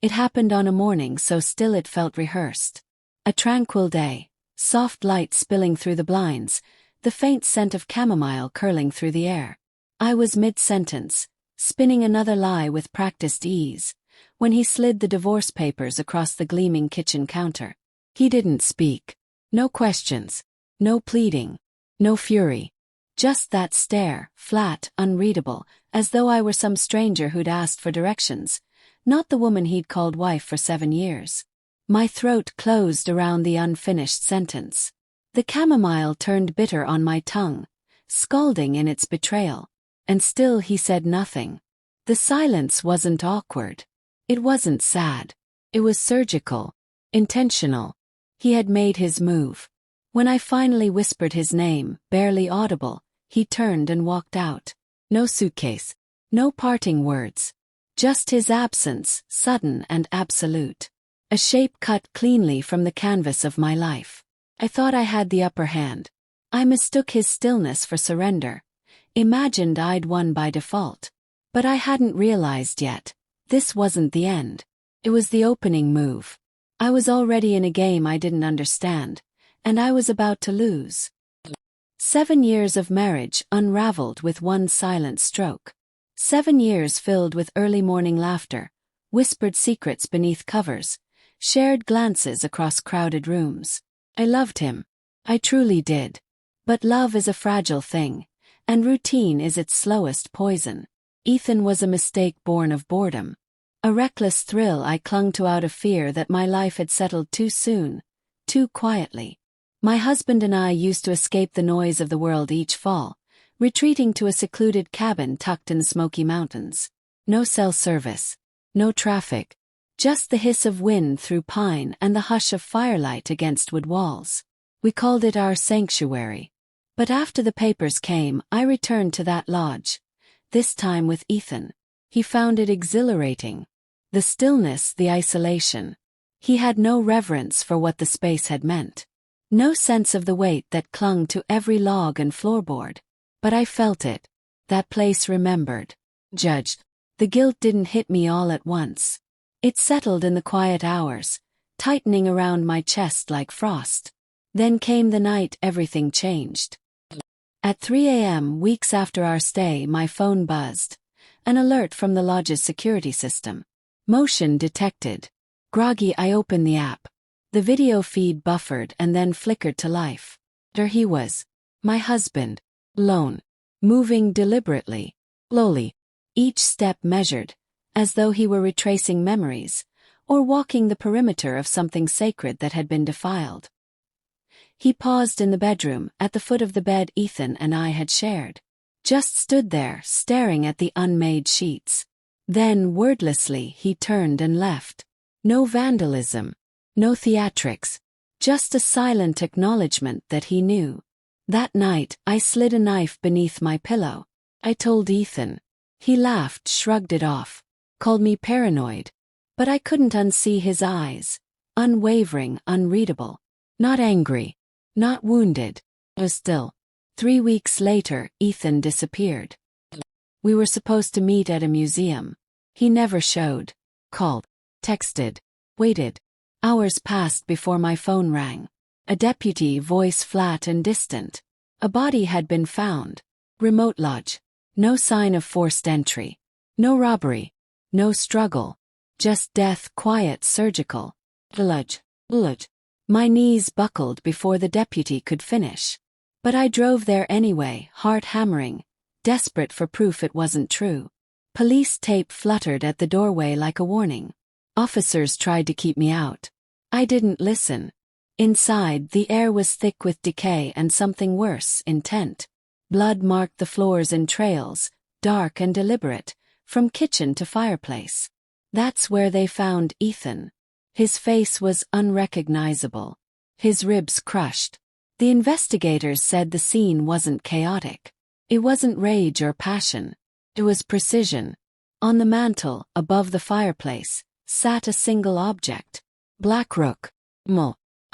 It happened on a morning so still it felt rehearsed. A tranquil day, soft light spilling through the blinds, the faint scent of chamomile curling through the air. I was mid-sentence, spinning another lie with practiced ease, when he slid the divorce papers across the gleaming kitchen counter. He didn't speak. No questions. No pleading. No fury. Just that stare, flat, unreadable, as though I were some stranger who'd asked for directions, not the woman he'd called wife for 7 years. My throat closed around the unfinished sentence. The chamomile turned bitter on my tongue, scalding in its betrayal. And still he said nothing. The silence wasn't awkward. It wasn't sad. It was surgical. Intentional. He had made his move. When I finally whispered his name, barely audible, he turned and walked out. No suitcase. No parting words. Just his absence, sudden and absolute. A shape cut cleanly from the canvas of my life. I thought I had the upper hand. I mistook his stillness for surrender. Imagined I'd won by default. But I hadn't realized yet. This wasn't the end. It was the opening move. I was already in a game I didn't understand, and I was about to lose. 7 years of marriage unraveled with one silent stroke. 7 years filled with early morning laughter, whispered secrets beneath covers, shared glances across crowded rooms. I loved him. I truly did. But love is a fragile thing, and routine is its slowest poison. Ethan was a mistake born of boredom. A reckless thrill I clung to out of fear that my life had settled too soon, too quietly. My husband and I used to escape the noise of the world each fall, retreating to a secluded cabin tucked in the Smoky Mountains. No cell service. No traffic. Just the hiss of wind through pine and the hush of firelight against wood walls. We called it our sanctuary. But after the papers came, I returned to that lodge. This time with Ethan. He found it exhilarating. The stillness, the isolation. He had no reverence for what the space had meant. No sense of the weight that clung to every log and floorboard. But I felt it. That place remembered. Judged. The guilt didn't hit me all at once. It settled in the quiet hours, tightening around my chest like frost. Then came the night everything changed. At 3 a.m. weeks after our stay, my phone buzzed. An alert from the lodge's security system. Motion detected. Groggy, I opened the app. The video feed buffered and then flickered to life. There he was. My husband. Alone. Moving deliberately. Slowly. Each step measured, as though he were retracing memories, or walking the perimeter of something sacred that had been defiled. He paused in the bedroom, at the foot of the bed Ethan and I had shared. Just stood there, staring at the unmade sheets. Then, wordlessly, he turned and left. No vandalism. No theatrics. Just a silent acknowledgement that he knew. That night, I slid a knife beneath my pillow. I told Ethan. He laughed, shrugged it off. Called me paranoid. But I couldn't unsee his eyes. Unwavering, unreadable. Not angry. Not wounded. Was still. 3 weeks later, Ethan disappeared. We were supposed to meet at a museum. He never showed. Called. Texted. Waited. Hours passed before my phone rang. A deputy, voice flat and distant. A body had been found. Remote lodge. No sign of forced entry. No robbery. No struggle. Just death, quiet, surgical. Lodge. My knees buckled before the deputy could finish. But I drove there anyway, heart hammering, desperate for proof it wasn't true. Police tape fluttered at the doorway like a warning. Officers tried to keep me out. I didn't listen. Inside, the air was thick with decay and something worse, intent. Blood marked the floors in trails, dark and deliberate, from kitchen to fireplace. That's where they found Ethan. His face was unrecognizable. His ribs crushed. The investigators said the scene wasn't chaotic. It wasn't rage or passion. It was precision. On the mantel, above the fireplace, sat a single object. Black rook.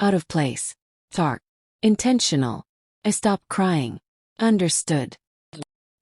Out of place. Dark. Intentional. I stopped crying. Understood.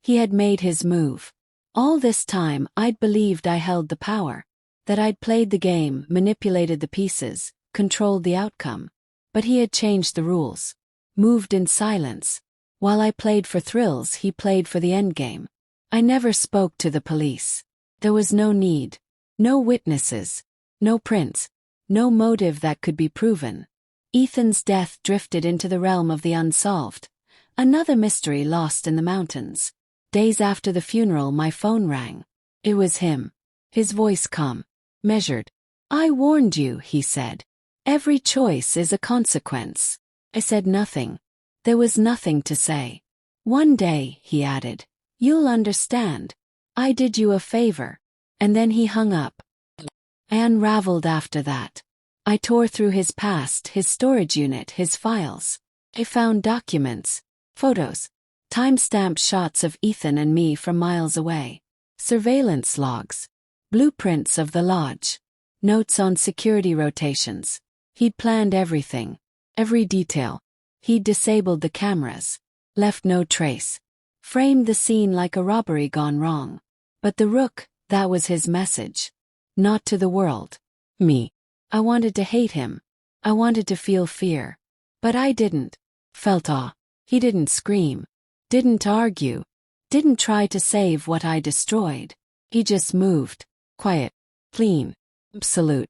He had made his move. All this time, I'd believed I held the power. That I'd played the game, manipulated the pieces, controlled the outcome. But he had changed the rules. Moved in silence. While I played for thrills, he played for the endgame. I never spoke to the police. There was no need. No witnesses. No prints. No motive that could be proven. Ethan's death drifted into the realm of the unsolved. Another mystery lost in the mountains. Days after the funeral, my phone rang. It was him. His voice calm, measured. "I warned you," he said. "Every choice is a consequence." I said nothing. There was nothing to say. "One day," he added, "you'll understand. I did you a favor." And then he hung up. I unraveled after that. I tore through his past, his storage unit, his files. I found documents, photos, time-stamped shots of Ethan and me from miles away, surveillance logs, blueprints of the lodge, notes on security rotations. He'd planned everything, every detail. He'd disabled the cameras, left no trace, framed the scene like a robbery gone wrong. But the rook, that was his message. Not to the world. Me. I wanted to hate him. I wanted to feel fear. But I didn't. Felt awe. He didn't scream. Didn't argue. Didn't try to save what I destroyed. He just moved. Quiet. Clean. Absolute.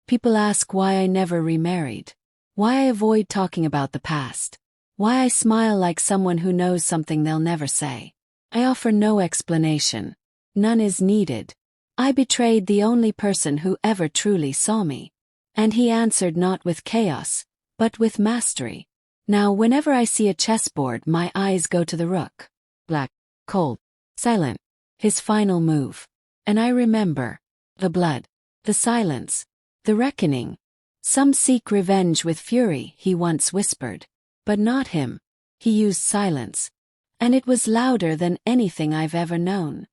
People ask why I never remarried. Why I avoid talking about the past. Why I smile like someone who knows something they'll never say. I offer no explanation. None is needed. I betrayed the only person who ever truly saw me. And he answered not with chaos, but with mastery. Now whenever I see a chessboard, my eyes go to the rook. Black, cold, silent. His final move. And I remember. The blood. The silence. The reckoning. "Some seek revenge with fury," he once whispered. But not him. He used silence. And it was louder than anything I've ever known.